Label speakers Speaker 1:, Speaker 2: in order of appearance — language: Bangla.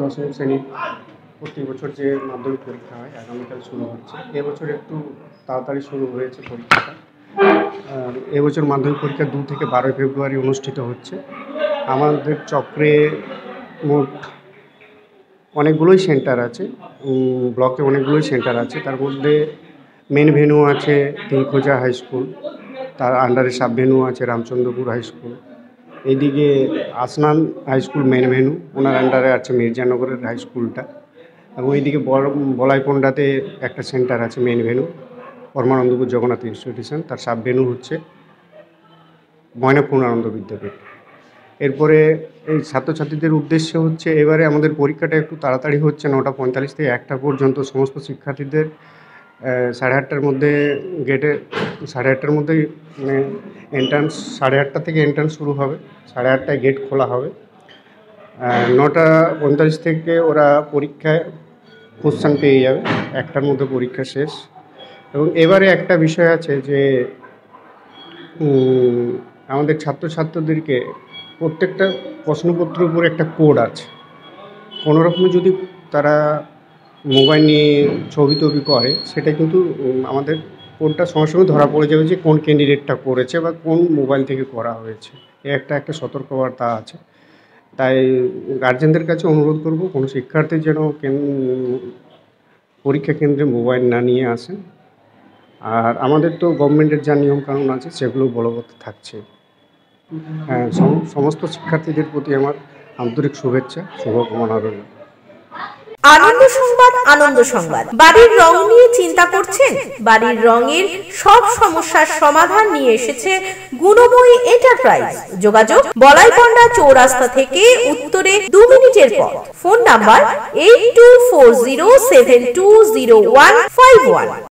Speaker 1: দশম শ্রেণী প্রতি বছর যে মাধ্যমিক পরীক্ষা হয় আগামীকাল শুরু হচ্ছে। এবছর একটু তাড়াতাড়ি শুরু হয়েছে পরীক্ষাটা। এবছর মাধ্যমিক পরীক্ষা 2 থেকে 12 ফেব্রুয়ারি অনুষ্ঠিত হচ্ছে। আমাদের চক্রে মোট অনেকগুলোই সেন্টার আছে, ব্লকে অনেকগুলোই সেন্টার আছে। তার মধ্যে মেন ভেন্যু আছে তিনখোজা হাই স্কুল, তার আন্ডারে সাব ভেন্যু আছে রামচন্দ্রপুর হাই স্কুল। এইদিকে Asnan high school main venue, ওনার আন্ডারে আছে মির্জানগরের হাই স্কুলটা, এবং এইদিকে বলাইপন্ডাতে একটা সেন্টার আছে main venue Paramanandapur Jagannath institution, তার সাব ভেন্যু হচ্ছে ময়নাপূর্ণানন্দ বিদ্যাপীঠ। এরপরে এই ছাত্রছাত্রীদের উদ্দেশ্যে হচ্ছে এবারে আমাদের পরীক্ষাটা একটু তাড়াতাড়ি হচ্ছে, 9:45 থেকে 1টা পর্যন্ত সমস্ত শিক্ষার্থীদের 8:30টার মধ্যে গেটে 8:30টার মধ্যেই মানে এন্ট্রান্স, 8:30টা থেকে এন্ট্রান্স শুরু হবে, 8:30টায় গেট খোলা হবে। 9:45 থেকে ওরা পরীক্ষায় কোশ্চেন পেয়ে যাবে, 1টার মধ্যে পরীক্ষা শেষ। এবং এবারে একটা বিষয় আছে যে আমাদের ছাত্রছাত্রীদেরকে প্রত্যেকটা প্রশ্নপত্রের উপর একটা কোড আছে। কোনো রকমে যদি তারা মোবাইল নিয়ে ছবি টবি করে, সেটা কিন্তু আমাদের কোডটা সঙ্গে সঙ্গে ধরা পড়ে যাবে যে কোন ক্যান্ডিডেটটা করেছে বা কোন মোবাইল থেকে করা হয়েছে। একটা সতর্কবার্তা আছে। তাই গার্জেনদের কাছে অনুরোধ করব, কোনো শিক্ষার্থী যেন পরীক্ষা কেন্দ্রে মোবাইল না নিয়ে আসেন। আর আমাদের তো গভর্নমেন্টের যা নিয়মকানুন আছে সেগুলো বলবৎ থাকছে। হ্যাঁ, সমস্ত শিক্ষার্থীদের প্রতি আমার আন্তরিক শুভেচ্ছা, শুভকামনা রইল।
Speaker 2: আনন্দ সংবাদ, আনন্দ সংবাদ। বাড়ির রং নিয়ে চিন্তা করছেন? বাড়ির রঙের সব সমস্যার সমাধান নিয়ে এসেছে গুণময়ী এন্টারপ্রাইজ। যোগাযোগ বলাইপন্ডা চৌরাস্তা থেকে উত্তরে 2 মিনিটের পথ। Phone number 8240720151।